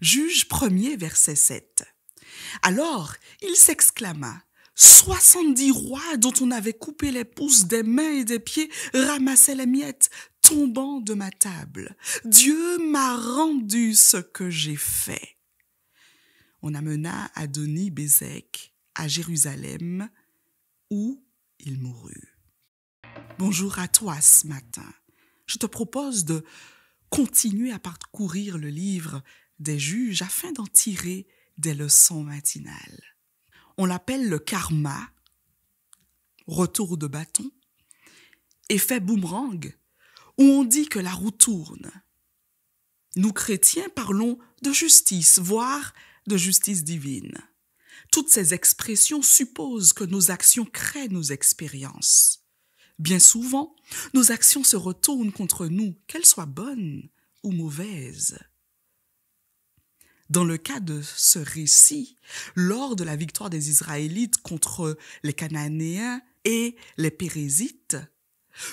Juge 1er, verset 7. Alors il s'exclama, 70 rois dont on avait coupé les pouces des mains et des pieds ramassaient les miettes, tombant de ma table. Dieu m'a rendu ce que j'ai fait. On amena Adoni-Bézek à Jérusalem, où il mourut. Bonjour à toi ce matin. Je te propose de continuer à parcourir le livre des Juges afin d'en tirer des leçons matinales. On l'appelle le karma, retour de bâton, effet boomerang, où on dit que la roue tourne. Nous chrétiens parlons de justice, voire de justice divine. Toutes ces expressions supposent que nos actions créent nos expériences. Bien souvent, nos actions se retournent contre nous, qu'elles soient bonnes ou mauvaises. Dans le cas de ce récit, lors de la victoire des Israélites contre les Cananéens et les Pérézites,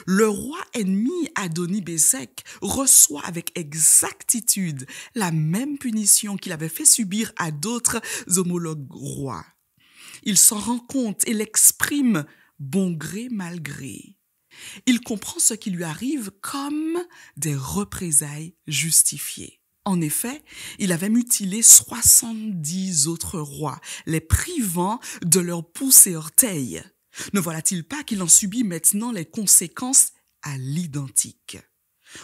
le roi ennemi Adoni-Bézek reçoit avec exactitude la même punition qu'il avait fait subir à d'autres homologues rois. Il s'en rend compte et l'exprime bon gré mal gré. Il comprend ce qui lui arrive comme des représailles justifiées. En effet, il avait mutilé 70 autres rois, les privant de leurs pouces et orteils. Ne voilà-t-il pas qu'il en subit maintenant les conséquences à l'identique?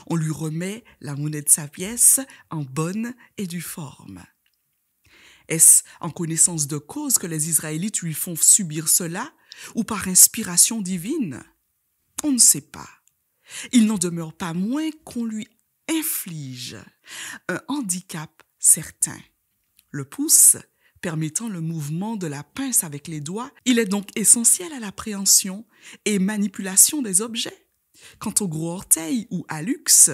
On lui remet la monnaie de sa pièce en bonne et due forme. Est-ce en connaissance de cause que les Israélites lui font subir cela ou par inspiration divine? On ne sait pas. Il n'en demeure pas moins qu'on lui inflige un handicap certain. Le pouce permettant le mouvement de la pince avec les doigts, il est donc essentiel à l'appréhension et manipulation des objets. Quant au gros orteil ou hallux,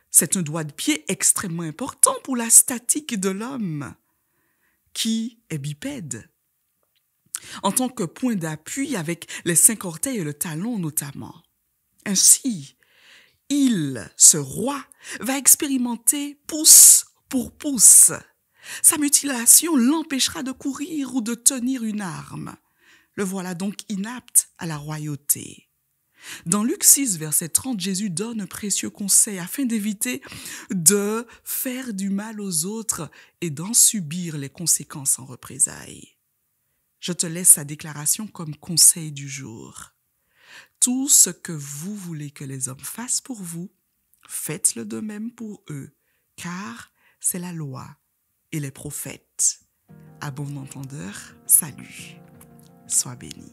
c'est un doigt de pied extrêmement important pour la statique de l'homme, qui est bipède. En tant que point d'appui avec les 5 orteils et le talon notamment. Ainsi, ce roi, va expérimenter pouce pour pouce. Sa mutilation l'empêchera de courir ou de tenir une arme. Le voilà donc inapte à la royauté. Dans Luc 6, verset 30, Jésus donne un précieux conseil afin d'éviter de faire du mal aux autres et d'en subir les conséquences en représailles. Je te laisse sa déclaration comme conseil du jour. Tout ce que vous voulez que les hommes fassent pour vous, faites-le de même pour eux, car c'est la loi et les prophètes. À bon entendeur, salut. Sois béni.